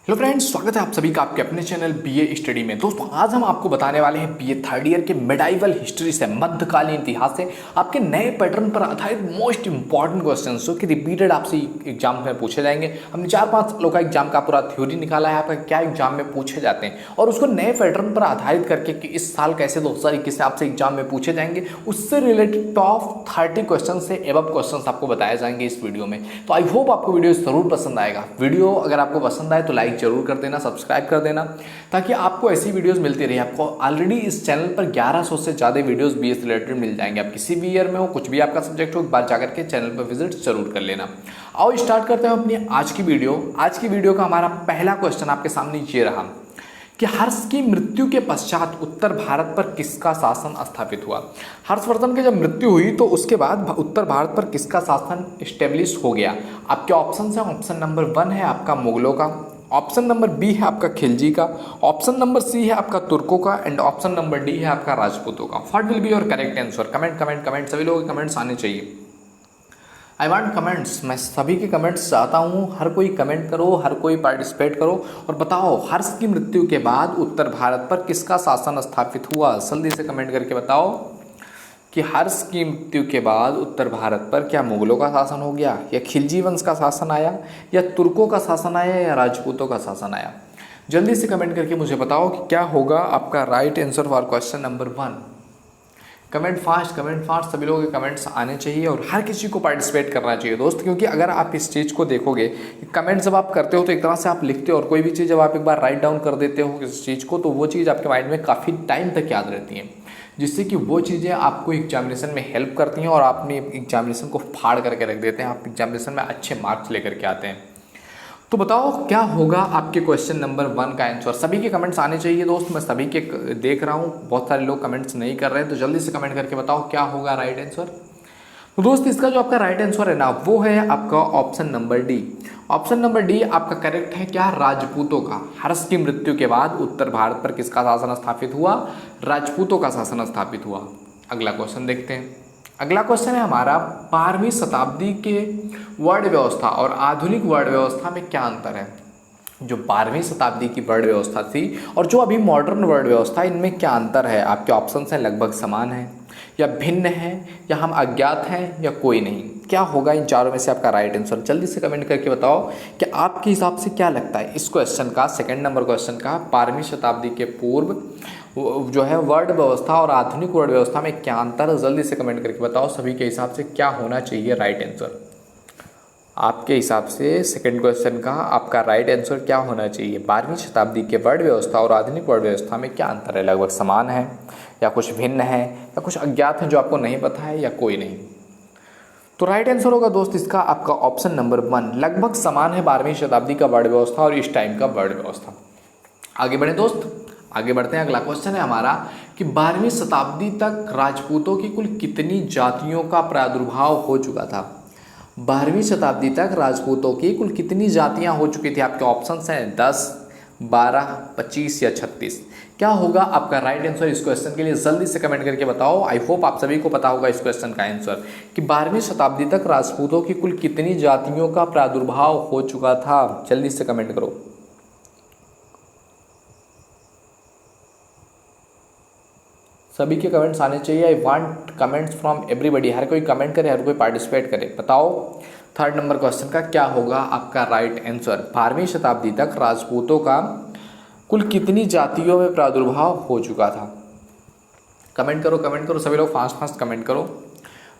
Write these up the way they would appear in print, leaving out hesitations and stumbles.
Hello friends, स्वागत है आप सभी का आपके अपने चैनल बीए स्टडी में। दोस्तों आज हम आपको बताने वाले हैं बीए थर्ड ईयर के मिडाइवल हिस्ट्री से, मध्यकालीन इतिहास से आपके नए पैटर्न पर आधारित मोस्ट इंपॉर्टेंट क्वेश्चन जो कि रिपीटेड आपसे एग्जाम में पूछे जाएंगे। हमने 4-5 सालों का एग्जाम का पूरा थ्योरी निकाला है, आपका क्या एग्जाम में पूछे जाते हैं और उसको नए पैटर्न पर आधारित करके कि इस साल कैसे 2021 से आपसे एग्जाम में पूछे जाएंगे, उससे रिलेटेड टॉप 30 क्वेश्चन से एबव क्वेश्चन आपको बताए जाएंगे इस वीडियो में। तो आई होप आपको वीडियो जरूर पसंद आएगा। वीडियो अगर आपको पसंद आए तो लाइक जरूर कर देना, सब्सक्राइब कर देना ताकि आपको ऐसी वीडियोस मिलती रहे। आपको ऑलरेडी इस चैनल पर 1100 से ज़्यादा वीडियोस बीएस रिलेटेड मिल जाएंगे। आप किसी भी ईयर में हो, कुछ भी आपका सब्जेक्ट हो, एक बार जाकर के चैनल पर विजिट जरूर कर लेना। आओ स्टार्ट करते हैं अपनी आज की वीडियो। आज की वीडियो का हमारा पहला क्वेश्चन आपके सामने ये रहा कि हर्ष की मृत्यु के पश्चात उत्तर भारत पर किसका शासन स्थापित हुआ। हर्षवर्धन की जब मृत्यु हुई तो उसके बाद उत्तर भारत पर किसका शासन स्टेब्लिश हो गया। आपके ऑप्शन है, ऑप्शन नंबर 1 है आपका मुगलों का, ऑप्शन नंबर बी है आपका खिलजी का, ऑप्शन नंबर सी है आपका तुर्कों का एंड ऑप्शन नंबर डी है आपका राजपूतों का। What will be your correct answer? Comment comment comment सभी लोगों के कमेंट्स आने चाहिए। आई वांट कमेंट्स, मैं सभी के कमेंट्स चाहता हूँ। हर कोई कमेंट करो, हर कोई पार्टिसिपेट करो और बताओ हर्ष की मृत्यु के बाद उत्तर भारत पर किसका शासन स्थापित हुआ। जल्दी से कमेंट करके बताओ कि हर्ष की मृत्यु के बाद उत्तर भारत पर क्या मुगलों का शासन हो गया, या खिलजी वंश का शासन आया, या तुर्कों का शासन आया, या राजपूतों का शासन आया। जल्दी से कमेंट करके मुझे बताओ कि क्या होगा आपका right answer for question number 1। Comment fast, सभी लोगों के कमेंट्स आने चाहिए और हर किसी को पार्टिसिपेट करना चाहिए दोस्त, क्योंकि अगर आप इस चीज़ को देखोगे, कमेंट जब आप करते हो तो एक तरह से आप लिखते हो और कोई भी चीज़ जब आप एक बार राइट डाउन कर देते हो किसी चीज़ को तो वो चीज़ आपके माइंड में काफ़ी टाइम तक याद रहती है, जिससे कि वो चीज़ें आपको एग्जामिनेशन में हेल्प करती हैं और आप अपने एग्जामिनेशन को फाड़ करके रख देते हैं। आप एग्जामिनेशन में अच्छे मार्क्स लेकर के आते हैं। तो बताओ क्या होगा आपके क्वेश्चन नंबर 1 का आंसर। सभी के कमेंट्स आने चाहिए दोस्त, मैं सभी के देख रहा हूँ, बहुत सारे लोग कमेंट्स नहीं कर रहे हैं, तो जल्दी से कमेंट करके बताओ क्या होगा राइट आंसर। तो दोस्त इसका जो आपका राइट आंसर है ना वो है आपका option number D. Option number D आपका करेक्ट है। क्या? राजपूतों का। हर्ष की मृत्यु के बाद उत्तर भारत पर किसका शासन स्थापित हुआ? राजपूतों का शासन स्थापित हुआ। अगला क्वेश्चन देखते हैं। अगला क्वेश्चन है हमारा 12वीं शताब्दी के वर्ण व्यवस्था और आधुनिक वर्ण व्यवस्था में क्या अंतर है। जो 12वीं शताब्दी की वर्ण व्यवस्था थी और जो अभी मॉडर्न वर्ण व्यवस्था, इनमें क्या अंतर है। आपके ऑप्शन हैं लगभग समान है, या भिन्न है, या हम अज्ञात हैं, या कोई नहीं। क्या होगा इन चारों में से आपका राइट आंसर? जल्दी से कमेंट करके बताओ कि आपके हिसाब से क्या लगता है इस क्वेश्चन का, सेकंड नंबर क्वेश्चन का, 12वीं शताब्दी के पूर्व जो है वर्ण व्यवस्था और आधुनिक वर्ण व्यवस्था में क्या अंतर है। जल्दी से कमेंट करके बताओ सभी के हिसाब से क्या होना चाहिए राइट आंसर। आपके हिसाब से सेकंड क्वेश्चन का आपका राइट आंसर क्या होना चाहिए? 12वीं शताब्दी के वर्ण व्यवस्था और आधुनिक वर्ण व्यवस्था में क्या अंतर है। लगभग समान है, या कुछ भिन्न है, या कुछ अज्ञात है जो आपको नहीं पता है, या कोई नहीं। तो राइट आंसर होगा दोस्त इसका आपका ऑप्शन नंबर 1। लगभग समान है 12वीं शताब्दी का वर्ण व्यवस्था और इस टाइम का वर्ण व्यवस्था। आगे बढ़े दोस्त, आगे बढ़ते हैं। अगला क्वेश्चन है हमारा कि 12वीं शताब्दी तक राजपूतों की कुल कितनी जातियों का प्रादुर्भाव हो चुका था। 12वीं शताब्दी तक राजपूतों की कुल कितनी जातियां हो चुकी थी। आपके ऑप्शंस हैं 10, 12, 25 या 36। क्या होगा आपका राइट आंसर इस क्वेश्चन के लिए? जल्दी से कमेंट करके बताओ। आई होप आप सभी को पता होगा इस क्वेश्चन का आंसर कि 12वीं शताब्दी तक राजपूतों की कुल कितनी जातियों का प्रादुर्भाव हो चुका था। जल्दी से कमेंट करो। सभी के कमेंट्स आने चाहिए। I want comments from everybody. हर कोई कमेंट करे, हर कोई पार्टिसिपेट करे। बताओ थर्ड नंबर क्वेश्चन का क्या होगा आपका राइट आंसर। 12वीं शताब्दी तक राजपूतों का कुल कितनी जातियों में प्रादुर्भाव हो चुका था। कमेंट करो सभी लोग, फास्ट कमेंट करो।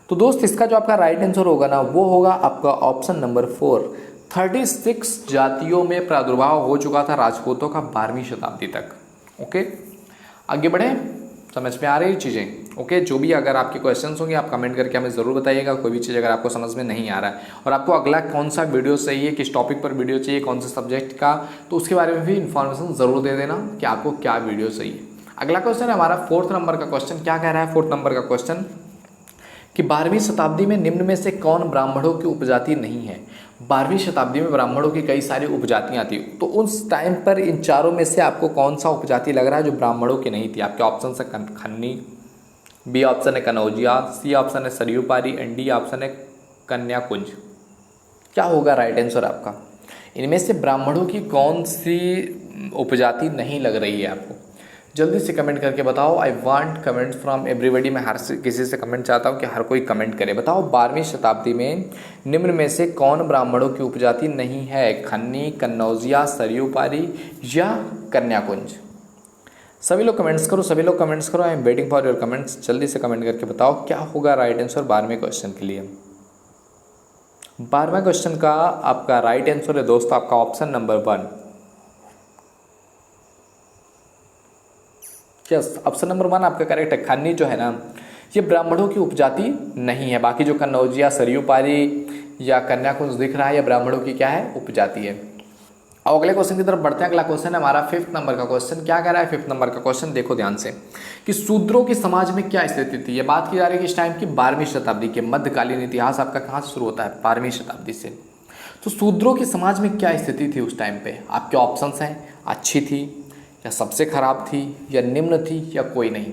तो दोस्त इसका जो आपका राइट आंसर होगा ना वो होगा आपका ऑप्शन नंबर 4। 36 जातियों में प्रादुर्भाव हो चुका था राजपूतों का 12वीं शताब्दी तक। ओके, आगे बढ़े। समझ में आ रही चीज़ें? ओके, जो भी अगर आपके क्वेश्चंस होंगे आप कमेंट करके हमें ज़रूर बताइएगा। कोई भी चीज़ अगर आपको समझ में नहीं आ रहा है और आपको अगला कौन सा वीडियो चाहिए, किस टॉपिक पर वीडियो चाहिए, कौन से सब्जेक्ट का, तो उसके बारे में भी इन्फॉर्मेशन ज़रूर दे देना कि आपको क्या वीडियो चाहिए। अगला क्वेश्चन है हमारा 4th नंबर का क्वेश्चन। क्या कह रहा है 4th नंबर का क्वेश्चन कि 12वीं शताब्दी में निम्न में से कौन ब्राह्मणों की उपजाति नहीं है। 12वीं शताब्दी में ब्राह्मणों की कई सारी उपजातियां थी, तो उस टाइम पर इन चारों में से आपको कौन सा उपजाति लग रहा है जो ब्राह्मणों की नहीं थी। आपके ऑप्शन है खन्नी, बी ऑप्शन है कनौजिया, सी ऑप्शन है सरयू पारी एंड डी ऑप्शन है कन्याकुंज। क्या होगा राइट आंसर आपका? इनमें से ब्राह्मणों की कौन सी उपजाति नहीं लग रही है आपको? जल्दी से कमेंट करके बताओ। आई वांट कमेंट्स फ्रॉम एवरीबडी। मैं किसी से कमेंट चाहता हूँ कि हर कोई कमेंट करे। बताओ 12वीं शताब्दी में निम्न में से कौन ब्राह्मणों की उपजाति नहीं है? खन्नी, कन्नौजिया, सरयू पारी या कन्याकुंज? सभी लोग कमेंट्स करो, सभी लोग कमेंट्स करो। I am waiting for your comments. जल्दी से कमेंट करके बताओ क्या होगा राइट आंसर 12वें क्वेश्चन के लिए। 12वें क्वेश्चन का आपका राइट आंसर है दोस्तों आपका option number 1। Yes, option number 1 आपका करेक्ट है। खन्नी जो है ना, ये ब्राह्मणों की उपजाति नहीं है। बाकी जो कन्नौजिया, सरयू पारी या कन्याकुंज दिख रहा है, ये ब्राह्मणों की क्या है? उपजाति है। अब अगले क्वेश्चन की तरफ बढ़ते हैं। अगला क्वेश्चन है हमारा 5th नंबर का क्वेश्चन। क्या कह रहा है 5th नंबर का क्वेश्चन? देखो ध्यान से कि शूद्रों की समाज में क्या स्थिति थी। ये बात की जा रही है कि इस टाइम की 12वीं शताब्दी के। मध्यकालीन इतिहास आपका कहाँ से शुरू होता है? 12वीं शताब्दी से। तो शूद्रों की समाज में क्या स्थिति थी उस टाइम पे? आपके ऑप्शंस हैं, अच्छी थी या सबसे खराब थी या निम्न थी या कोई नहीं।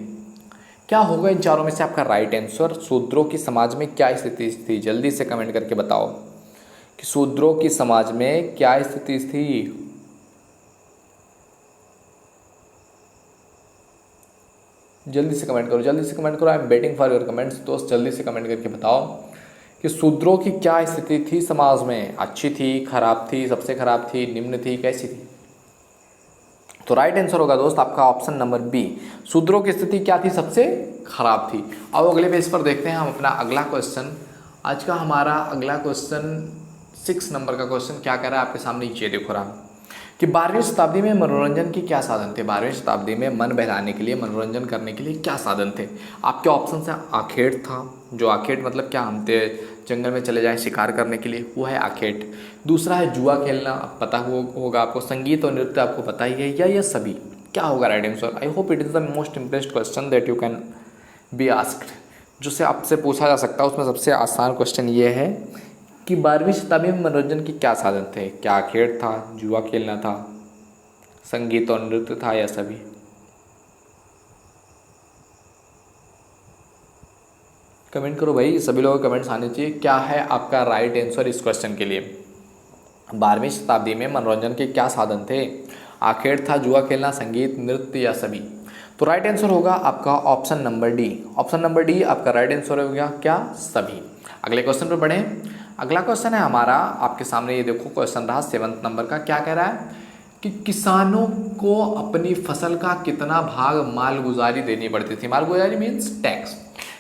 क्या होगा इन चारों में से आपका राइट आंसर? शूद्रों की समाज में क्या स्थिति थी? जल्दी से कमेंट करके बताओ कि शूद्रों की समाज में क्या स्थिति थी। जल्दी से कमेंट करो, जल्दी से कमेंट करो। I am waiting for your comments. दोस्त जल्दी से कमेंट करके बताओ कि शूद्रों की क्या स्थिति थी समाज में? अच्छी थी, खराब थी, सबसे खराब थी, निम्न थी, कैसी थी? तो राइट आंसर होगा दोस्त आपका ऑप्शन नंबर बी। शूद्रों की स्थिति क्या थी? सबसे खराब थी। अब अगले पेज पर देखते हैं हम अपना अगला क्वेश्चन। आज का हमारा अगला क्वेश्चन 6 नंबर का क्वेश्चन क्या कह रहा है आपके सामने? ये देखो रहा कि 12वीं शताब्दी में मनोरंजन के क्या साधन थे? 12वीं शताब्दी में मन बहलाने के लिए, मनोरंजन करने के लिए क्या साधन थे? आपके ऑप्शन है आखेट था, जो आखेट मतलब क्या, हम थे जंगल में चले जाएं शिकार करने के लिए, वो है आखेट। दूसरा है जुआ खेलना, पता होगा आपको। संगीत और नृत्य आपको पता ही है, या ये सभी? क्या होगा right answer? I hope it is the most interest question that you can be asked, जो से आपसे पूछा जा सकता है। उसमें सबसे आसान क्वेश्चन ये है कि 12वीं शताब्दी में मनोरंजन के क्या साधन थे? क्या आखेट था, जुआ खेलना था, संगीत और नृत्य था, या सभी? कमेंट करो भाई, सभी लोगों के कमेंट्स आने चाहिए। क्या है आपका राइट आंसर इस क्वेश्चन के लिए? 12वीं शताब्दी में मनोरंजन के क्या साधन थे? आखेट था, जुआ खेलना, संगीत, नृत्य या सभी? तो राइट आंसर होगा आपका option number D. Option number D आपका राइट आंसर हो गया। क्या? सभी। अगले क्वेश्चन पर बढ़ें। अगला क्वेश्चन है हमारा आपके सामने, ये देखो क्वेश्चन रहा 7th नंबर का। क्या कह रहा है कि किसानों को अपनी फसल का कितना भाग मालगुजारी देनी पड़ती थी? मालगुजारी मीन्स टैक्स।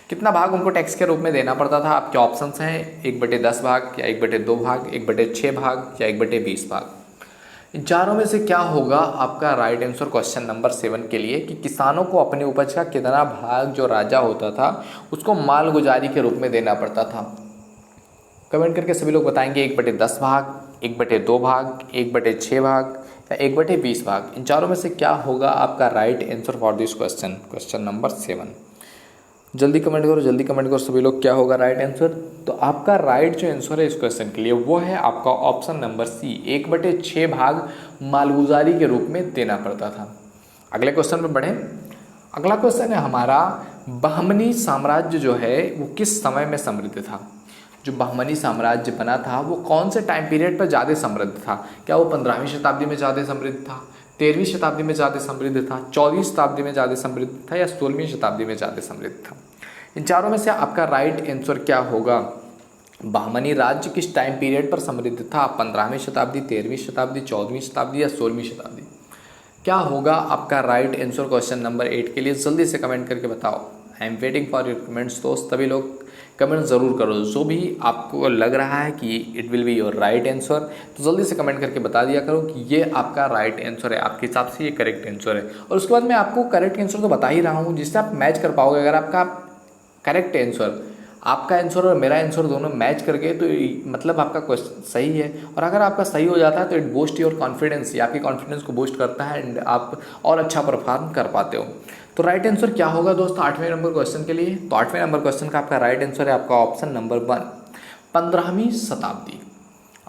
कितना भाग उनको टैक्स के रूप में देना पड़ता था? आपके ऑप्शंस हैं 1/10 भाग या 1/2 भाग, 1/6 भाग या 1/20 भाग। इन चारों में से क्या होगा आपका राइट आंसर क्वेश्चन नंबर 7 के लिए कि किसानों को अपनी उपज का कितना भाग जो राजा होता था उसको मालगुजारी के रूप में देना पड़ता था? कमेंट करके सभी लोग बताएंगे 1/10 भाग, 1/2 भाग, 1/6 भाग या 1/20 भाग। इन चारों में से क्या होगा आपका right answer for this question, question number 7? जल्दी कमेंट करो, जल्दी कमेंट करो सभी लोग, क्या होगा राइट आंसर? तो आपका राइट जो आंसर है इस क्वेश्चन के लिए वो है आपका ऑप्शन नंबर सी, 1/6 भाग मालगुजारी के रूप में देना पड़ता था। अगले क्वेश्चन पर बढ़ें। अगला क्वेश्चन है हमारा, बहमनी साम्राज्य जो है वो किस समय में समृद्ध था? जो बहमनी साम्राज्य बना था वो कौन से टाइम पीरियड पर ज़्यादा समृद्ध था? क्या वो 15वीं शताब्दी में ज़्यादा समृद्ध था, 13वीं शताब्दी में ज़्यादा समृद्ध था, 14वीं शताब्दी में ज़्यादा समृद्ध था या 16वीं शताब्दी में ज़्यादा समृद्ध था? इन चारों में से आपका राइट आंसर क्या होगा? बहमनी राज्य किस टाइम पीरियड पर समृद्ध था? 15वीं शताब्दी, 13वीं शताब्दी, 14वीं शताब्दी या 16वीं शताब्दी? क्या होगा आपका राइट आंसर क्वेश्चन नंबर 8 के लिए? जल्दी से कमेंट करके बताओ। I am waiting for your comments. दोस्त सभी लोग कमेंट ज़रूर करो, जो भी आपको लग रहा है कि it will be your right answer, तो जल्दी से कमेंट करके बता दिया करो कि ये आपका राइट आंसर है, आपके हिसाब से ये करेक्ट आंसर है। और उसके बाद मैं आपको करेक्ट आंसर तो बता ही रहा हूँ जिससे आप मैच कर पाओगे। अगर आपका करेक्ट आंसर, आपका आंसर और मेरा आंसर दोनों मैच करके तो मतलब आपका क्वेश्चन सही है। और अगर आपका सही हो जाता है तो इट बूस्ट योर कॉन्फिडेंस, ये आपकी कॉन्फिडेंस को बूस्ट करता है एंड आप और अच्छा परफॉर्म कर पाते हो। तो राइट आंसर क्या होगा दोस्तों 8वें नंबर क्वेश्चन के लिए? तो 8वें नंबर क्वेश्चन का आपका राइट आंसर है आपका ऑप्शन नंबर 1, 15वीं शताब्दी।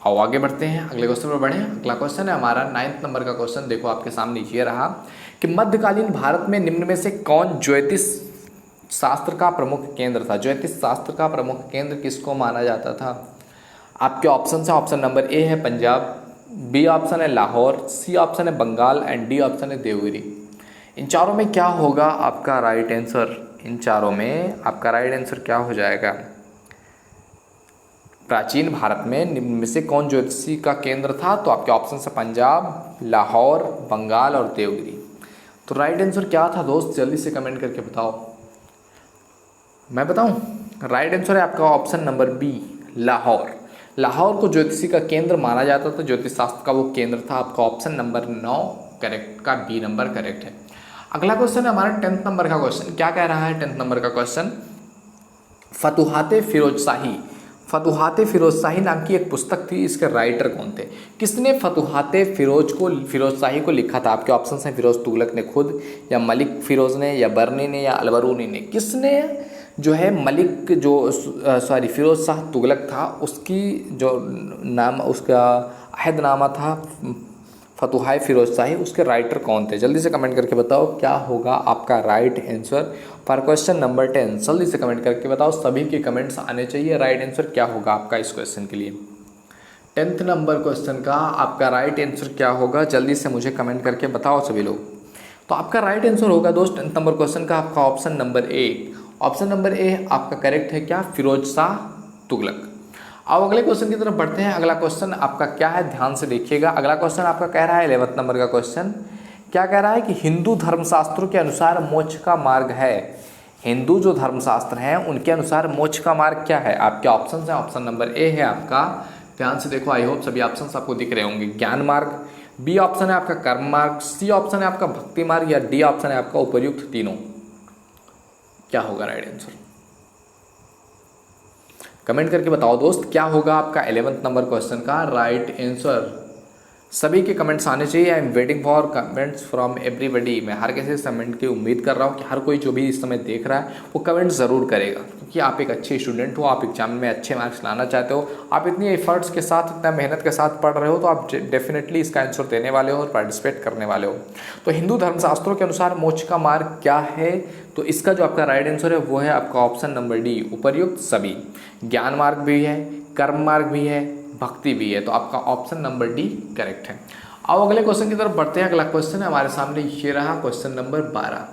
आओ आगे बढ़ते हैं, अगले क्वेश्चन पर बढ़ें। अगला क्वेश्चन है हमारा 9th नंबर का क्वेश्चन। देखो आपके सामने ये रहा कि मध्यकालीन भारत में निम्न में से कौन ज्योतिष शास्त्र का प्रमुख केंद्र था? ज्योतिष शास्त्र का प्रमुख केंद्र किसको माना जाता था? आपके ऑप्शन है, ऑप्शन नंबर ए है पंजाब, बी ऑप्शन है लाहौर, सी ऑप्शन है बंगाल एंड डी ऑप्शन है देवगिरी। इन चारों में क्या होगा आपका राइट आंसर? इन चारों में आपका राइट आंसर क्या हो जाएगा? प्राचीन भारत में निम्न में से कौन ज्योतिषी का केंद्र था? तो आपके ऑप्शन है पंजाब, लाहौर, बंगाल और देवगिरी। तो राइट आंसर क्या था दोस्त? जल्दी से कमेंट करके बताओ। मैं बताऊं? राइट आंसर है आपका option number B, Lahore. Lahore को ज्योतिषी का केंद्र माना जाता था, ज्योतिष शास्त्र का वो केंद्र था। आपका ऑप्शन नंबर 9 करेक्ट का बी नंबर करेक्ट है। अगला क्वेश्चन है हमारा 10th नंबर का क्वेश्चन। क्या कह रहा है 10th नंबर का क्वेश्चन? फतुहाते फिरोज शाही नाम की एक पुस्तक थी, इसके राइटर कौन थे? किसने फतुहाते फिरोज शाही को लिखा था? आपके ऑप्शन हैं फिरोज तुगलक ने खुद, या मलिक फिरोज ने, या बर्नी ने, या अलबरूनी ने। किसने जो है मलिक जो फिरोज शाह तुगलक था उसकी जो नाम उसका अहदनामा था फतुहाए फिरोज शाही, उसके राइटर कौन थे? जल्दी से कमेंट करके बताओ क्या होगा आपका right answer for question number 10। जल्दी से कमेंट करके बताओ, सभी के कमेंट्स आने चाहिए। राइट आंसर क्या होगा आपका इस क्वेश्चन के लिए? 10th नंबर क्वेश्चन का आपका राइट आंसर क्या होगा? जल्दी से मुझे कमेंट करके बताओ सभी लोग। तो आपका राइट आंसर होगा दोस्त 10th नंबर क्वेश्चन का आपका ऑप्शन नंबर ए। ऑप्शन नंबर ए आपका करेक्ट है क्या? फिरोज शाह तुगलक। अब अगले क्वेश्चन की तरफ बढ़ते हैं। अगला क्वेश्चन आपका क्या है? ध्यान से देखिएगा। अगला क्वेश्चन आपका कह रहा है 11th नंबर का क्वेश्चन। क्या कह रहा है कि हिंदू धर्मशास्त्रों के अनुसार मोक्ष का मार्ग है। हिंदू जो धर्मशास्त्र हैं उनके अनुसार मोक्ष का मार्ग क्या है? आपके ऑप्शन है, ऑप्शन नंबर ए है आपका, ध्यान से देखो, आई होप सभी ऑप्शन आपको दिख रहे होंगे, ज्ञान मार्ग। बी ऑप्शन है आपका कर्म मार्ग, सी ऑप्शन है आपका भक्ति मार्ग, या डी ऑप्शन है आपका उपर्युक्त तीनों। क्या होगा राइट आंसर? कमेंट करके बताओ दोस्त क्या होगा आपका 11th नंबर क्वेश्चन का राइट आंसर। सभी के कमेंट्स आने चाहिए। I am waiting for comments from everybody. मैं हर किसी से कमेंट की उम्मीद कर रहा हूँ कि हर कोई जो भी इस समय देख रहा है वो कमेंट ज़रूर करेगा, क्योंकि आप एक अच्छे स्टूडेंट हो, आप एग्जाम में अच्छे मार्क्स लाना चाहते हो, आप इतनी एफर्ट्स के साथ इतना मेहनत के साथ पढ़ रहे हो, तो आप डेफिनेटली इसका आंसर देने वाले हो और पार्टिसिपेट करने वाले हो। तो हिंदू धर्मशास्त्रों के अनुसार मोक्ष का मार्ग क्या है? तो इसका जो आपका राइट आंसर है वो है आपका ऑप्शन नंबर डी, उपर्युक्त सभी। ज्ञान मार्ग भी है, कर्म मार्ग भी है, भक्ति भी है। तो आपका ऑप्शन नंबर डी करेक्ट है। अब अगले क्वेश्चन की तरफ बढ़ते हैं। अगला क्वेश्चन है हमारे सामने, ये रहा क्वेश्चन नंबर 12।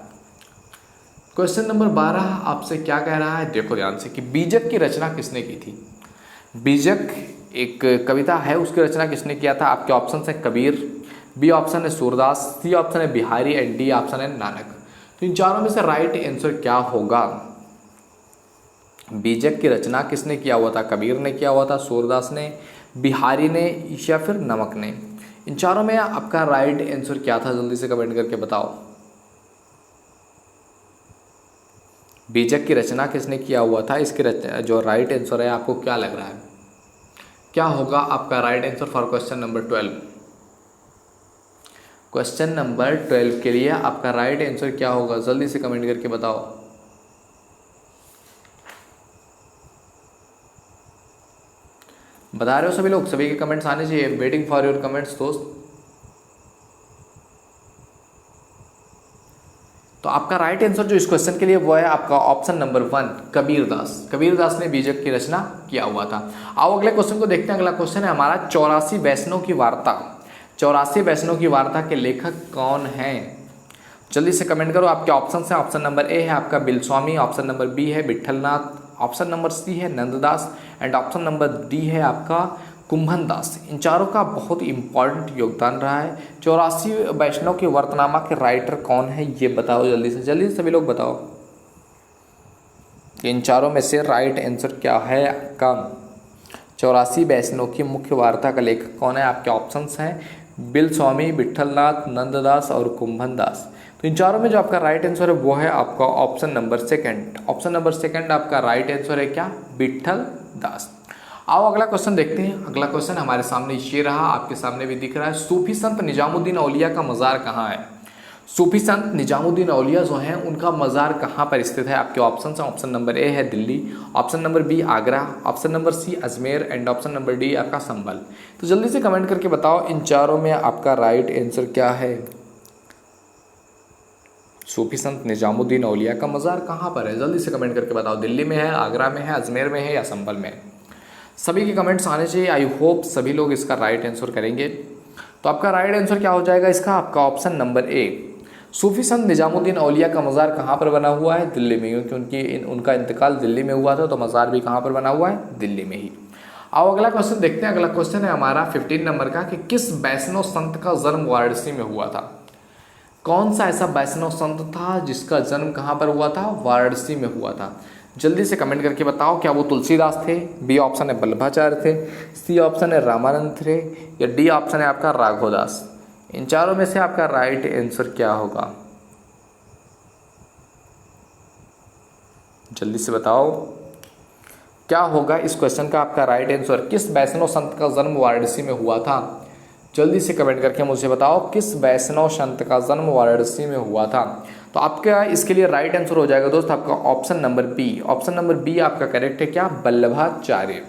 क्वेश्चन नंबर 12 आपसे क्या कह रहा है? देखो ध्यान से कि बीजक की रचना किसने की थी। बीजक एक कविता है, उसकी रचना किसने किया था? आपके ऑप्शन है कबीर, बी ऑप्शन है सूरदास, सी ऑप्शन है बिहारी एंड डी ऑप्शन है नानक। तो इन चारों में से राइट आंसर क्या होगा? बीजक की रचना किसने किया हुआ था? कबीर ने किया हुआ था, सूरदास ने, बिहारी ने, या फिर नमक ने। इन चारों में आपका राइट आंसर क्या था? जल्दी से कमेंट करके बताओ। बीजक की रचना किसने किया हुआ था? इसके जो राइट आंसर है आपको क्या लग रहा है? क्या होगा आपका right answer for question number 12? Question number 12 के लिए आपका राइट आंसर क्या होगा? जल्दी से कमेंट करके बताओ। बता रहे हो सभी लोग? सभी के कमेंट्स आने चाहिए। वेटिंग फॉर योर कमेंट्स दोस्त। तो आपका राइट आंसर जो इस क्वेश्चन के लिए वो है आपका ऑप्शन नंबर 1, कबीरदास। कबीरदास ने बीजक की रचना किया हुआ था। आओ अगले क्वेश्चन को देखते हैं। अगला क्वेश्चन है हमारा 84 वैष्णव की वार्ता। 84 वैष्णव की वार्ता के लेखक कौन हैं? जल्दी से कमेंट करो। आपके ऑप्शन है, ऑप्शन नंबर ए है आपका बिलस्वामी, ऑप्शन नंबर बी है विठलनाथ, ऑप्शन नंबर सी है Nanddas and option number D है आपका कुंभन दास। इन चारों का बहुत इंपॉर्टेंट योगदान रहा है। 84 वैष्णव के वर्तनामा के राइटर कौन है ये बताओ जल्दी से सभी लोग बताओ। इन चारों में से राइट आंसर क्या है आपका? 84 वैष्णव की मुख्य वार्ता का लेखक कौन है? आपके ऑप्शंस हैं बिलस्वामी, विठलनाथ, नंददास और कुंभन दास। तो इन चारों में जो आपका राइट आंसर है वो है आपका ऑप्शन नंबर 2। ऑप्शन नंबर 2 आपका राइट आंसर है क्या? विठल दास। आओ अगला क्वेश्चन देखते हैं। अगला क्वेश्चन हमारे सामने ये रहा, आपके सामने भी दिख रहा है। सूफी संत निजामुद्दीन औलिया का मज़ार कहाँ है? सूफी संत निजामुद्दीन औलिया जो हैं उनका मज़ार कहाँ पर स्थित है? आपके ऑप्शन हैं, ऑप्शन नंबर ए है Delhi, option number B Agra, option number C Ajmer and option number D आपका संभल। तो जल्दी से कमेंट करके बताओ इन चारों में आपका राइट आंसर क्या है? सूफी संत निजामुद्दीन औलिया का मज़ार कहाँ पर है? जल्दी से कमेंट करके बताओ। दिल्ली में है, आगरा में है, अजमेर में है या संभल में है? सभी के कमेंट्स आने चाहिए। आई होप सभी लोग इसका राइट आंसर करेंगे। तो आपका राइट आंसर क्या हो जाएगा इसका? आपका ऑप्शन नंबर ए, सूफी संत निजामुद्दीन औलिया का मज़ार कहाँ पर बना हुआ है? दिल्ली में, क्योंकि उनका इंतकाल दिल्ली में हुआ था, तो मज़ार भी कहाँ पर बना हुआ है? दिल्ली में ही। आओ अगला क्वेश्चन देखते हैं। अगला क्वेश्चन है हमारा 15 नंबर का कि किस वैष्णव संत का जन्म वाराणसी में हुआ था? कौन सा ऐसा वैष्णव संत था जिसका जन्म कहाँ पर हुआ था? वाराणसी में हुआ था। जल्दी से कमेंट करके बताओ, क्या वो तुलसीदास थे? बी ऑप्शन है वल्लभाचार्य थे, सी ऑप्शन है रामानंद थे, या डी ऑप्शन है आपका राघवदास। इन चारों में से आपका राइट आंसर क्या होगा? जल्दी से बताओ क्या होगा इस क्वेश्चन का आपका राइट आंसर। किस वैष्णव संत का जन्म वाराणसी में हुआ था? जल्दी से कमेंट करके मुझे बताओ किस वैष्णव संत का जन्म वाराणसी में हुआ था। तो आपका इसके लिए राइट आंसर हो जाएगा दोस्त आपका option number B. Option number B आपका करेक्ट है। क्या? वल्लभाचार्य।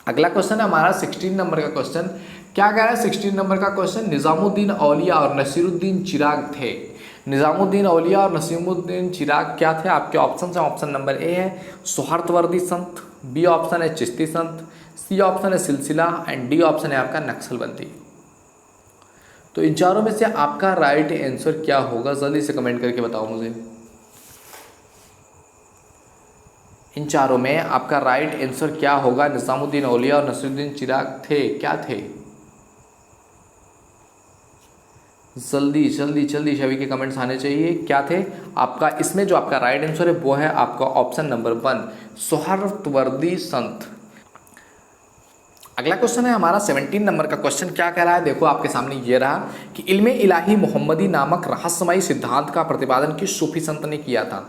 अगला क्वेश्चन है हमारा 16 नंबर का क्वेश्चन। क्या कह रहा है 16 नंबर का क्वेश्चन? निजामुद्दीन औलिया और नसीरुद्दीन चिराग थे। निजामुद्दीन औलिया और नसीरुद्दीन चिराग क्या थे? आपके ऑप्शन है, ऑप्शन नंबर ए है सोहर्तवर्दी संत, बी ऑप्शन है चिश्ती संत, सी ऑप्शन है सिलसिला, एंड डी ऑप्शन है आपका नक्सलबंदी। तो इन चारों में से आपका राइट आंसर क्या होगा? जल्दी से कमेंट करके बताओ मुझे। इन चारों में आपका राइट आंसर क्या होगा? निजामुद्दीन औलिया और नसीरुद्दीन चिराग थे, क्या थे? जल्दी जल्दी जल्दी सभी के कमेंट्स आने चाहिए। क्या थे? आपका इसमें जो आपका राइट आंसर है वो है आपका ऑप्शन नंबर 1 सोहर्तवर्दी संत। अगला क्वेश्चन है हमारा 17 नंबर का क्वेश्चन। क्या कह रहा है? देखो आपके सामने ये रहा कि इल्मे इलाही मोहम्मदी नामक रहस्यमयी सिद्धांत का प्रतिपादन किस सूफी संत ने किया था?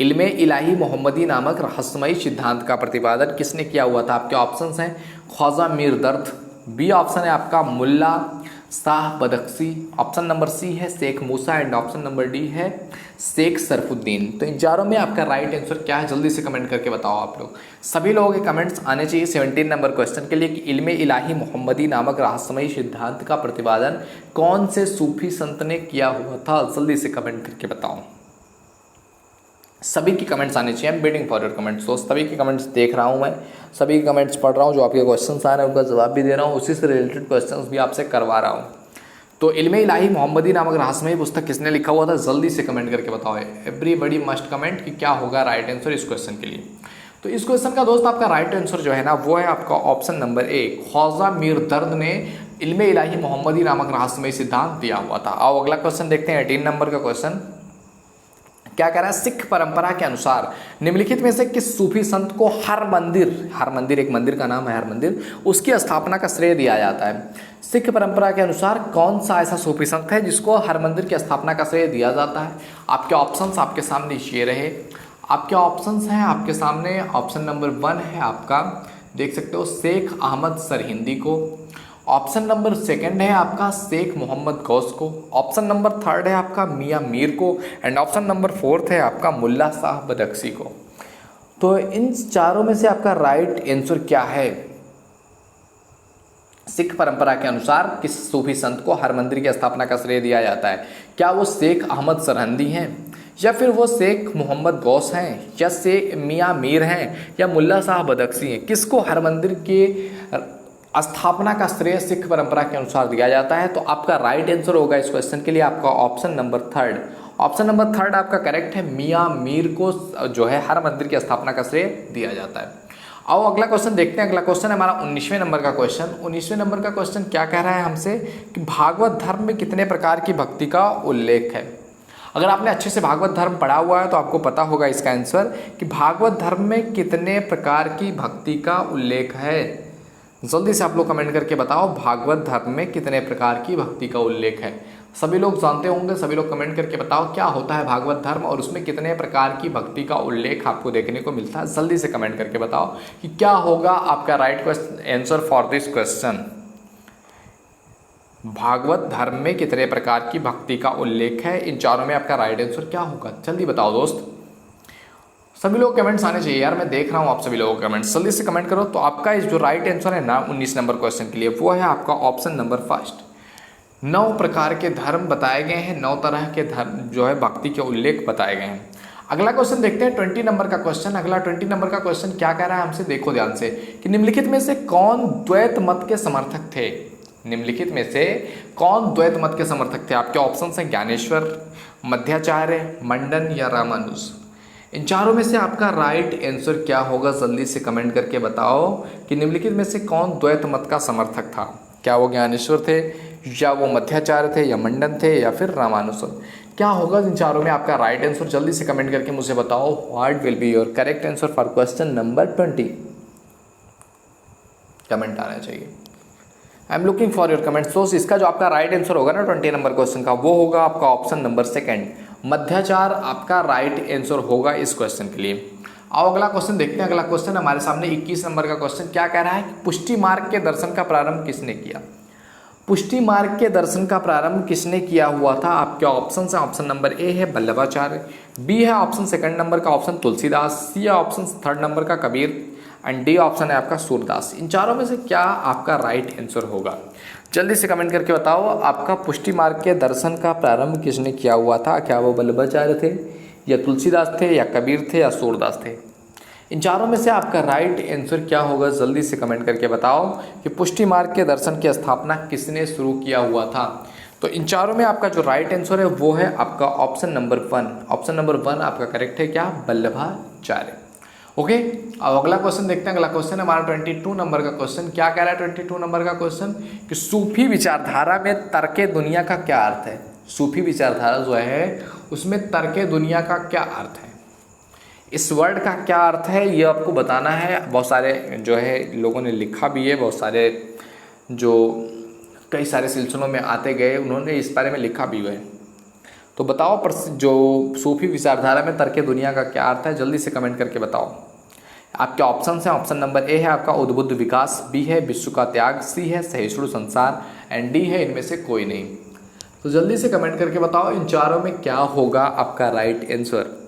इल्मे इलाही मोहम्मदी नामक रहस्यमयी सिद्धांत का प्रतिपादन किसने किया हुआ था? आपके ऑप्शंस हैं ख्वाजा मीर दर्द, बी ऑप्शन है आपका मुल्ला शाह बदख्शी, ऑप्शन नंबर सी है शेख मूसा, एंड ऑप्शन नंबर डी है शेख सरफुद्दीन। तो इन चारों में आपका राइट आंसर क्या है? जल्दी से कमेंट करके बताओ आप लोग। सभी लोगों के कमेंट्स आने चाहिए 17 नंबर क्वेश्चन के लिए कि इल्मे इलाही मोहम्मदी नामक रहस्यमयी सिद्धांत का प्रतिपादन कौन से सूफी संत ने किया हुआ था? जल्दी से कमेंट करके बताओ। सभी की कमेंट्स आने चाहिए। I am waiting for your comments. तो सभी के कमेंट्स देख रहा हूँ मैं, सभी के कमेंट्स पढ़ रहा हूँ, जो आपके क्वेश्चंस आ रहे हैं उनका जवाब भी दे रहा हूँ, उसी से रिलेटेड क्वेश्चंस भी आपसे करवा रहा हूँ। तो इल्मे इलाही मोहम्मदी नामक रहस्यमयी पुस्तक किसने लिखा हुआ था? जल्दी से कमेंट करके बताओ। एवरीबडी मस्ट कमेंट कि क्या होगा राइट आंसर इस क्वेश्चन के लिए। तो इस क्वेश्चन का दोस्त आपका राइट आंसर जो है ना वो है आपका option number A Khwaja Mir Dard ने इल्मे इलाही मोहम्मदी नामक रहस्यमयी सिद्धांत दिया हुआ था। आओ अगला क्वेश्चन देखते हैं 18 नंबर का क्वेश्चन। क्या कह रहा है? सिख परंपरा के अनुसार निम्नलिखित में से किस सूफी संत को हर मंदिर एक मंदिर का नाम है हर मंदिर, उसकी स्थापना का श्रेय दिया जाता है? सिख परंपरा के अनुसार कौन सा ऐसा सूफी संत है जिसको हर मंदिर की स्थापना का श्रेय दिया जाता है? आपके ऑप्शंस आपके सामने ये रहे। आपके ऑप्शंस हैं आपके सामने, ऑप्शन नंबर 1 है आपका, देख सकते हो, शेख अहमद सरहिंदी को। ऑप्शन नंबर 2 है आपका शेख मोहम्मद गौस को। ऑप्शन नंबर 3 है आपका मियाँ मीर को, एंड ऑप्शन नंबर 4 है आपका मुल्ला शाह बदख्शी को। तो इन चारों में से आपका राइट आंसर क्या है? सिख परंपरा के अनुसार किस सूफी संत को हर मंदिर की स्थापना का श्रेय दिया जाता है? क्या वो शेख अहमद सरहिंदी हैं, या फिर वो शेख मोहम्मद गौस हैं, या शेख मियाँ मीर हैं, या मुल्ला शाह बदख्शी हैं? किसको हर मंदिर के स्थापना का श्रेय सिख परंपरा के अनुसार दिया जाता है? तो आपका राइट आंसर होगा इस क्वेश्चन के लिए आपका ऑप्शन नंबर 3। ऑप्शन नंबर 3 आपका करेक्ट है। मियाँ मीर को जो है हर मंदिर की स्थापना का श्रेय दिया जाता है। आओ अगला क्वेश्चन देखते हैं। अगला क्वेश्चन है हमारा 19वें नंबर का क्वेश्चन। 19वें नंबर का क्वेश्चन क्या कह रहा है हमसे कि भागवत धर्म में कितने प्रकार की भक्ति का उल्लेख है? अगर आपने अच्छे से भागवत धर्म पढ़ा हुआ है तो आपको पता होगा इसका आंसर कि भागवत धर्म में कितने प्रकार की भक्ति का उल्लेख है। जल्दी से आप लोग कमेंट करके बताओ भागवत धर्म में कितने प्रकार की भक्ति का उल्लेख है। सभी लोग जानते होंगे, सभी लोग कमेंट करके बताओ क्या होता है भागवत धर्म और उसमें कितने प्रकार की भक्ति का उल्लेख आपको देखने को मिलता है। जल्दी से कमेंट करके बताओ कि क्या होगा आपका right answer for this question. Bhagwat Dharma में कितने प्रकार की भक्ति का उल्लेख है? इन चारों में आपका राइट आंसर क्या होगा? जल्दी बताओ दोस्त। सभी लोग कमेंट्स आने चाहिए यार, मैं देख रहा हूँ आप सभी लोगों के कमेंट्स, जल्दी से कमेंट करो। तो आपका इस जो राइट आंसर है ना 19 नंबर क्वेश्चन के लिए वो है आपका ऑप्शन नंबर 1। 9 प्रकार के धर्म बताए गए हैं, 9 तरह के धर्म जो है भक्ति के उल्लेख बताए गए हैं। अगला क्वेश्चन देखते हैं 20 नंबर का क्वेश्चन। अगला 20 नंबर का क्वेश्चन क्या कह रहा है हमसे, देखो ध्यान से कि निम्नलिखित में से कौन द्वैत मत के समर्थक थे। निम्नलिखित में से कौन द्वैत मत के समर्थक थे। आपके ऑप्शन हैं ज्ञानेश्वर, मध्वाचार्य, मंडन या रामानुज। इन चारों में से आपका राइट आंसर क्या होगा, जल्दी से कमेंट करके बताओ कि निम्नलिखित में से कौन द्वैत मत का समर्थक था। क्या वो ज्ञानेश्वर थे, या वो मध्वाचार्य थे, या मंडन थे, या फिर रामानुज। क्या होगा इन चारों में आपका राइट आंसर, जल्दी से कमेंट करके मुझे बताओ। What will be your correct answer for question number 20। Comment आना चाहिए। I am looking for your comments. तो इसका जो आपका राइट आंसर होगा ना 20 नंबर क्वेश्चन का, वो होगा आपका ऑप्शन नंबर 2, मध्वाचार आपका राइट आंसर होगा इस क्वेश्चन के लिए। आओ अगला क्वेश्चन देखते हैं। अगला क्वेश्चन हमारे सामने 21 नंबर का क्वेश्चन क्या कह रहा है, पुष्टि मार्ग के दर्शन का प्रारंभ किसने किया। पुष्टि मार्ग के दर्शन का प्रारंभ किसने किया हुआ था। आपके ऑप्शन है, ऑप्शन नंबर ए है वल्लभाचार्य, बी है ऑप्शन 2 नंबर का ऑप्शन तुलसीदास, सी है ऑप्शन 3 नंबर का कबीर एंड डी ऑप्शन है आपका सूरदास। इन चारों में से क्या आपका राइट आंसर होगा, जल्दी से कमेंट करके बताओ। आपका पुष्टि मार्ग के दर्शन का प्रारंभ किसने किया हुआ था। क्या वो वल्लभाचार्य थे, या तुलसीदास थे, या कबीर थे, या सूरदास थे। इन चारों में से आपका राइट आंसर क्या होगा, जल्दी से कमेंट करके बताओ कि पुष्टि मार्ग के दर्शन की स्थापना किसने शुरू किया हुआ था। तो इन चारों में आपका जो राइट आंसर है वो है आपका ऑप्शन नंबर 1। ऑप्शन नंबर 1 आपका करेक्ट है, क्या, वल्लभाचार्य। ओके, अब अगला क्वेश्चन देखते हैं। अगला क्वेश्चन हमारा 22 नंबर का क्वेश्चन क्या कह रहा है। 22 नंबर का क्वेश्चन कि सूफी विचारधारा में तर्के दुनिया का क्या अर्थ है। सूफी विचारधारा जो है उसमें तर्के दुनिया का क्या अर्थ है, इस वर्ड का क्या अर्थ है, ये आपको बताना है। बहुत सारे जो है लोगों ने लिखा भी है, बहुत सारे जो कई सारे सिलसिलों में आते गए उन्होंने इस बारे में लिखा भी है। तो बताओ जो सूफी विचारधारा में तर्के दुनिया का क्या अर्थ है, जल्दी से कमेंट करके बताओ। आपके ऑप्शन हैं, ऑप्शन नंबर ए है आपका उद्बुद्ध विकास, बी है विश्व का त्याग, सी है सहिष्णु संसार एंड डी है इनमें से कोई नहीं। तो जल्दी से कमेंट करके बताओ इन चारों में क्या होगा आपका राइट आंसर।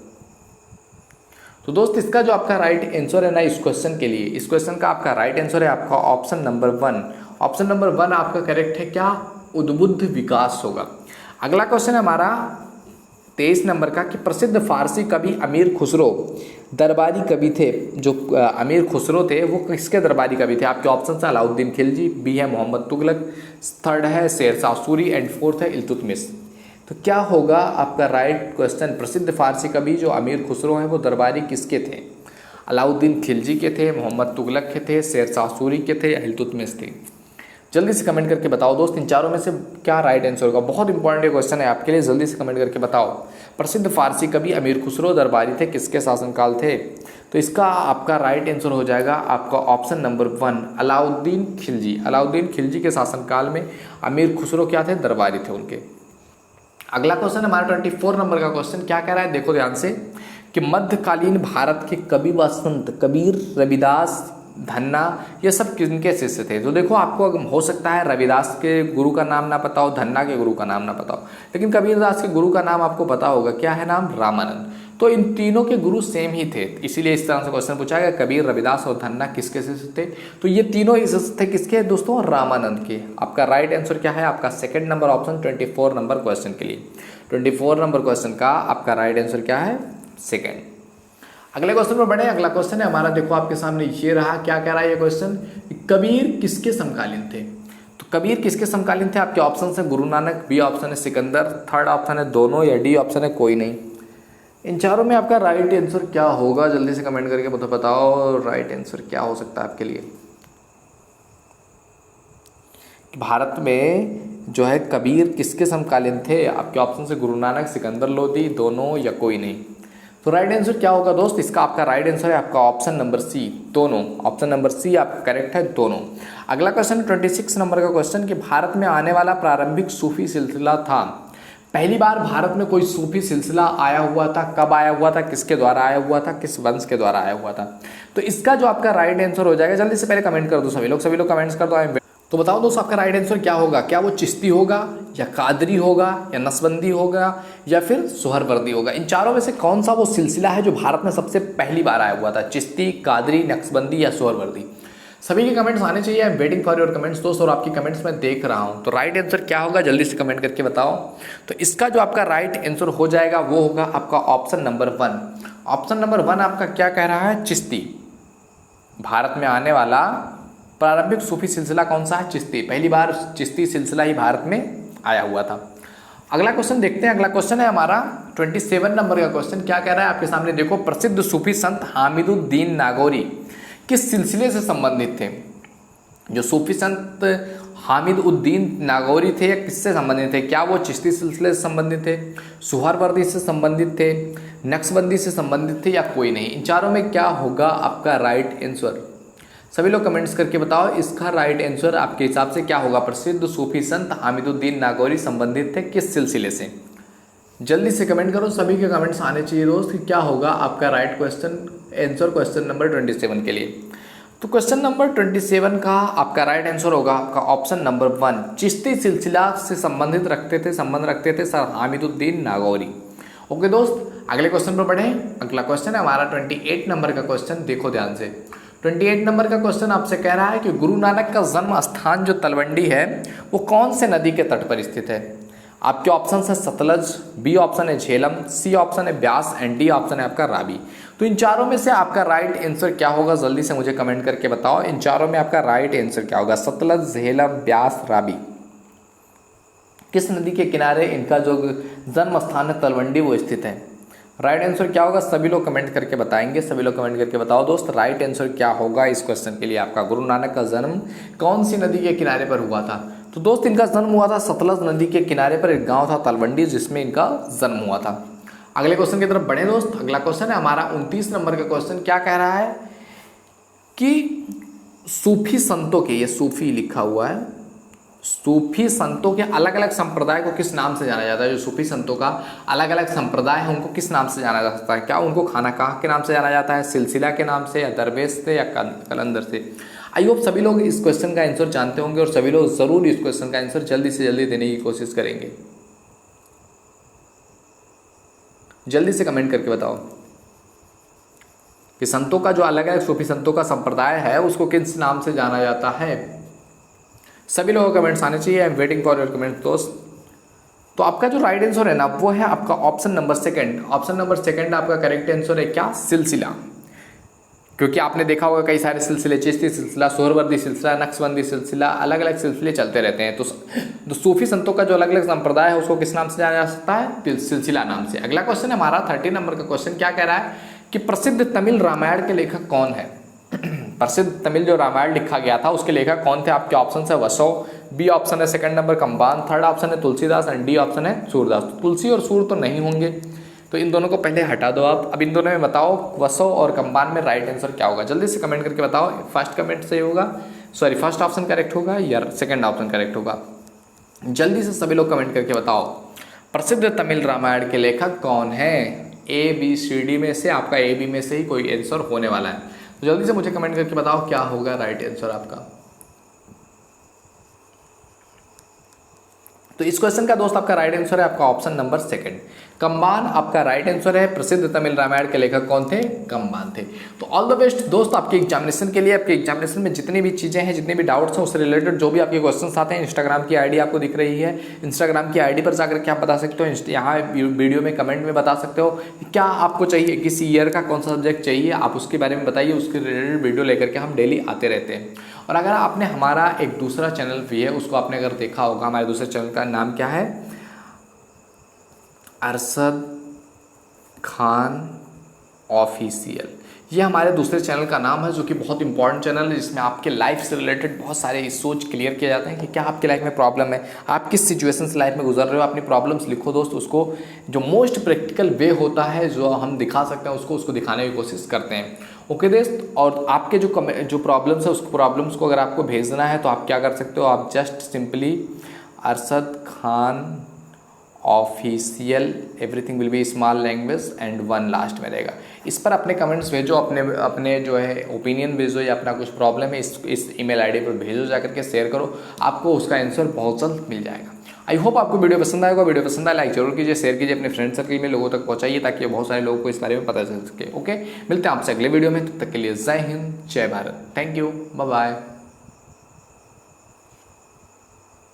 तो दोस्त इसका जो आपका राइट आंसर है ना इस क्वेश्चन के लिए, इस क्वेश्चन का आपका राइट आंसर है आपका ऑप्शन नंबर 1। ऑप्शन नंबर 1 आपका करेक्ट है, क्या, उद्बुद्ध विकास होगा। अगला क्वेश्चन है हमारा 23 नंबर का कि प्रसिद्ध फारसी कवि अमीर खुसरो दरबारी कवि थे। जो अमीर खुसरो थे वो किसके दरबारी कवि थे। आपके ऑप्शन है अलाउद्दीन खिलजी, बी है मोहम्मद तुगलक, 3 है शेरशाह सूरी एंड 4th है इल्तुतमिश। तो क्या होगा आपका राइट क्वेश्चन, प्रसिद्ध फारसी कवि जो अमीर खुसरो हैं वो दरबारी किसके थे। अलाउद्दीन खिलजी के थे, मोहम्मद तुगलक के थे, शेरशाह सूरी के थे, इल्तुतमिश थे। जल्दी से कमेंट करके बताओ दोस्त इन चारों में से क्या राइट आंसर होगा। बहुत इंपॉर्टेंट क्वेश्चन है आपके लिए, जल्दी से कमेंट करके बताओ। प्रसिद्ध फारसी कवि अमीर खुसरो दरबारी थे, किसके शासनकाल थे। तो इसका आपका राइट आंसर हो जाएगा आपका ऑप्शन नंबर 1 अलाउद्दीन खिलजी। अलाउद्दीन खिलजी के शासनकाल में अमीर खुसरो क्या थे, दरबारी थे उनके। अगला क्वेश्चन हमारा 24 नंबर का क्वेश्चन क्या कह रहा है, देखो ध्यान से कि मध्यकालीन भारत के कवि व संत कबीर, रविदास, धन्ना ये सब किनके शिष्य थे। तो देखो आपको हो सकता है रविदास के गुरु का नाम ना पता हो, धन्ना के गुरु का नाम ना पता हो, लेकिन कबीरदास के गुरु का नाम आपको पता होगा, क्या है नाम, रामानंद। तो इन तीनों के गुरु सेम ही थे, इसीलिए इस तरह से क्वेश्चन पूछा गया कबीर, रविदास और धन्ना किसके शिष्य थे। तो ये तीनों ही शिष्य थे किसके दोस्तों, रामानंद के। आपका राइट आंसर क्या है, आपका 2nd number option 24 number question के लिए। 24 नंबर क्वेश्चन का आपका राइट आंसर क्या है, 2nd। अगले क्वेश्चन पर बढ़े। अगला क्वेश्चन है हमारा, देखो आपके सामने ये रहा, क्या कह रहा है ये क्वेश्चन, कबीर किसके समकालीन थे। तो कबीर किसके समकालीन थे। आपके ऑप्शन है गुरु नानक, बी ऑप्शन है सिकंदर, 3rd ऑप्शन है दोनों, या डी ऑप्शन है कोई नहीं। इन चारों में आपका राइट आंसर क्या होगा, जल्दी से कमेंट करके बताओ राइट आंसर क्या हो सकता है आपके लिए। भारत में जो है कबीर किसके समकालीन थे। आपके ऑप्शन से गुरु नानक, सिकंदर लोधी, दोनों, या कोई नहीं। तो राइट आंसर क्या होगा दोस्त, इसका आपका राइट आंसर है आपका ऑप्शन नंबर सी, दोनों। ऑप्शन नंबर सी आपका करेक्ट है, दोनों। अगला क्वेश्चन 26 नंबर का क्वेश्चन कि भारत में आने वाला प्रारंभिक सूफी सिलसिला था। पहली बार भारत में कोई सूफी सिलसिला आया हुआ था, कब आया हुआ था, किसके द्वारा आया हुआ था, किस वंश के द्वारा आया हुआ था। तो इसका जो आपका राइट आंसर हो जाएगा, जल्दी से पहले कमेंट कर दो सभी लोग कमेंट्स कर दो। तो बताओ दोस्तों आपका राइट आंसर क्या होगा, क्या वो चिश्ती होगा, या कादरी होगा, या नक्शबंदी होगा, या फिर सोहरवर्दी होगा। इन चारों में से कौन सा वो सिलसिला है जो भारत में सबसे पहली बार आया हुआ था, चिश्ती, कादरी, नक्शबंदी या सोहरवर्दी। सभी के कमेंट्स आने चाहिए। I am waiting for your comments दोस्त, और आपकी कमेंट्स मैं देख रहा हूँ। तो राइट आंसर क्या होगा जल्दी से कमेंट करके बताओ। तो इसका जो आपका राइट आंसर हो जाएगा वो होगा आपका ऑप्शन नंबर 1। ऑप्शन नंबर 1 आपका क्या कह रहा है? चिश्ती। भारत में आने वाला प्रारंभिक सूफी सिलसिला कौन सा है? चिश्ती। पहली बार चिश्ती सिलसिला ही भारत में आया हुआ था। अगला क्वेश्चन देखते हैं। अगला क्वेश्चन है हमारा 27 नंबर का क्वेश्चन। क्या कह रहा है आपके सामने देखो, प्रसिद्ध सूफी संत हामिदुद्दीन नागौरी किस सिलसिले से संबंधित थे? जो सूफी संत हामिदुद्दीन नागौरी थे या किससे संबंधित थे? क्या वो चिश्ती सिलसिले से संबंधित थे, सुहरावर्दी से संबंधित थे, नक्शबंदी से संबंधित थे, या कोई नहीं? इन चारों में क्या होगा आपका राइट आंसर? सभी लोग कमेंट्स करके बताओ इसका राइट आंसर आपके हिसाब से क्या होगा। प्रसिद्ध सूफी संत हामिदुद्दीन नागौरी संबंधित थे किस सिलसिले से? जल्दी से कमेंट करो। सभी के कमेंट्स आने चाहिए दोस्त कि क्या होगा आपका right question answer question number 27 के लिए। तो क्वेश्चन नंबर 27 का आपका राइट आंसर होगा आपका ऑप्शन नंबर 1। चिश्ती सिलसिला से संबंध रखते थे सर हामिदुद्दीन नागौरी। ओके दोस्त, अगले क्वेश्चन पर बढ़े। अगला क्वेश्चन है हमारा 28 नंबर का क्वेश्चन। देखो ध्यान से, 28 नंबर का क्वेश्चन आपसे कह रहा है कि गुरु नानक का जन्म स्थान जो तलवंडी है वो कौन से नदी के तट पर स्थित है? आपके ऑप्शन है सतलज, बी ऑप्शन है झेलम, सी ऑप्शन है ब्यास एंड डी ऑप्शन है आपका रावी। तो इन चारों में से आपका राइट आंसर क्या होगा जल्दी से मुझे कमेंट करके बताओ। इन चारों में आपका राइट आंसर क्या होगा? सतलज, झेलम, ब्यास, रावी। किस नदी के किनारे इनका जो जन्म स्थान है तलवंडी वो स्थित है? राइट आंसर क्या होगा सभी लोग कमेंट करके बताएंगे। सभी लोग कमेंट करके बताओ दोस्त राइट आंसर क्या होगा इस क्वेश्चन के लिए आपका। गुरु नानक का जन्म कौन सी नदी के किनारे पर हुआ था? तो दोस्त इनका जन्म हुआ था सतलज नदी के किनारे पर, एक गांव था तलवंडी जिसमें इनका जन्म हुआ था। अगले क्वेश्चन की तरफ बढ़े दोस्त। अगला क्वेश्चन है हमारा 29 नंबर का क्वेश्चन। क्या कह रहा है कि सूफी संतों के, ये सूफी लिखा हुआ है, सूफी संतों के अलग अलग संप्रदाय को किस नाम से जाना जाता है? जो सूफी संतों का अलग अलग संप्रदाय है उनको किस नाम से जाना जा सकता है? क्या उनको खानाकाह के नाम से जाना जाता है, सिलसिला के नाम से, या दरवेश से, या कलंदर से? आई होप सभी लोग इस क्वेश्चन का आंसर जानते होंगे और सभी लोग जरूर इस क्वेश्चन का आंसर जल्दी से जल्दी देने की कोशिश करेंगे। जल्दी से कमेंट करके बताओ कि संतों का जो अलग अलग सूफी संतों का संप्रदाय है उसको किस नाम से जाना जाता है। सभी लोगों को कमेंट्स आने चाहिए। I am waiting for your comment दोस्त। तो आपका जो राइट आंसर है ना वो है आपका ऑप्शन नंबर 2। ऑप्शन नंबर 2 आपका करेक्ट आंसर है क्या? सिलसिला। क्योंकि आपने देखा होगा कई सारे सिलसिले, चिश्ती सिलसिला, सोहरवर्दी सिलसिला, नक्शबंदी सिलसिला, अलग अलग सिलसिले चलते रहते हैं। तो सूफी संतों का जो अलग अलग संप्रदाय है उसको किस नाम से जाना जा सकता है? सिलसिला नाम से। अगला क्वेश्चन है हमारा 30 नंबर का क्वेश्चन। क्या कह रहा है कि प्रसिद्ध तमिल रामायण के लेखक कौन है? प्रसिद्ध तमिल जो रामायण लिखा गया था उसके लेखक कौन थे? आपके ऑप्शन है वसो, बी ऑप्शन है 2 नंबर कंबान, 3rd ऑप्शन है तुलसीदास एंड डी ऑप्शन है सूरदास। तो तुलसी और सूर तो नहीं होंगे, तो इन दोनों को पहले हटा दो आप। अब इन दोनों में बताओ वसो और कंबान में राइट आंसर क्या होगा? जल्दी से कमेंट करके बताओ। फर्स्ट कमेंट सही होगा, सॉरी फर्स्ट ऑप्शन करेक्ट होगा या 2nd ऑप्शन करेक्ट होगा? जल्दी से सभी लोग कमेंट करके बताओ प्रसिद्ध तमिल रामायण के लेखक कौन है? ए बी सी डी में से आपका ए बी में से ही कोई आंसर होने वाला है। तो जल्दी से मुझे कमेंट करके बताओ क्या होगा राइट आंसर आपका। तो इस क्वेश्चन का दोस्त आपका राइट आंसर है आपका ऑप्शन नंबर 2। कंबान आपका राइट आंसर है। प्रसिद्ध तमिल रामायण के लेखक कौन थे? कंबान थे। तो ऑल द बेस्ट दोस्त आपके एग्जामिनेशन के लिए। आपके एग्जामिनेशन में जितनी भी चीज़ें हैं, जितने भी डाउट्स हैं उससे रिलेटेड जो भी आपके क्वेश्चंस आते हैं, इंस्टाग्राम की आईडी आपको दिख रही है, इंस्टाग्राम की आईडी पर जाकर के आप बता सकते हो। यहाँ वीडियो में कमेंट में बता सकते हो कि क्या आपको चाहिए, किस ईयर का कौन सा सब्जेक्ट चाहिए, आप उसके बारे में बताइए। उसके रिलेटेड वीडियो लेकर के हम डेली आते रहते हैं। और अगर आपने हमारा एक दूसरा चैनल भी है उसको आपने अगर देखा होगा, हमारे दूसरे चैनल का नाम क्या है? अरशद खान ऑफिशियल। ये हमारे दूसरे चैनल का नाम है जो कि बहुत इंपॉर्टेंट चैनल है, जिसमें आपके लाइफ से रिलेटेड बहुत सारे इश्यूज क्लियर किए जाते हैं कि क्या आपकी लाइफ में प्रॉब्लम है, आप किस सिचुएशन से लाइफ में गुजर रहे हो। अपनी प्रॉब्लम्स लिखो दोस्त, उसको जो मोस्ट प्रैक्टिकल वे होता है जो हम दिखा सकते हैं उसको दिखाने की कोशिश करते हैं। ओके दोस्त, और आपके जो प्रॉब्लम्स है उस प्रॉब्लम्स को अगर आपको भेजना है तो आप क्या कर सकते हो? आप just simply Arshad Khan official, everything will be small language and 1 last में रहेगा। इस पर अपने कमेंट्स भेजो, अपने जो है ओपिनियन भेजो या अपना कुछ प्रॉब्लम है इस ईमेल आईडी पर भेजो, जाकर के शेयर करो, आपको उसका आंसर बहुत जल्द मिल जाएगा। आई होप आपको वीडियो पसंद आएगा। वीडियो पसंद आए लाइक जरूर कीजिए, शेयर कीजिए, अपने फ्रेंड सर्कल में लोगों तक पहुंचाइए ताकि बहुत सारे लोगों को इस बारे में पता चल सके। ओके, मिलते हैं आपसे अगले वीडियो में, तब तक के लिए जय हिंद, जय Bharat, thank you, bye bye.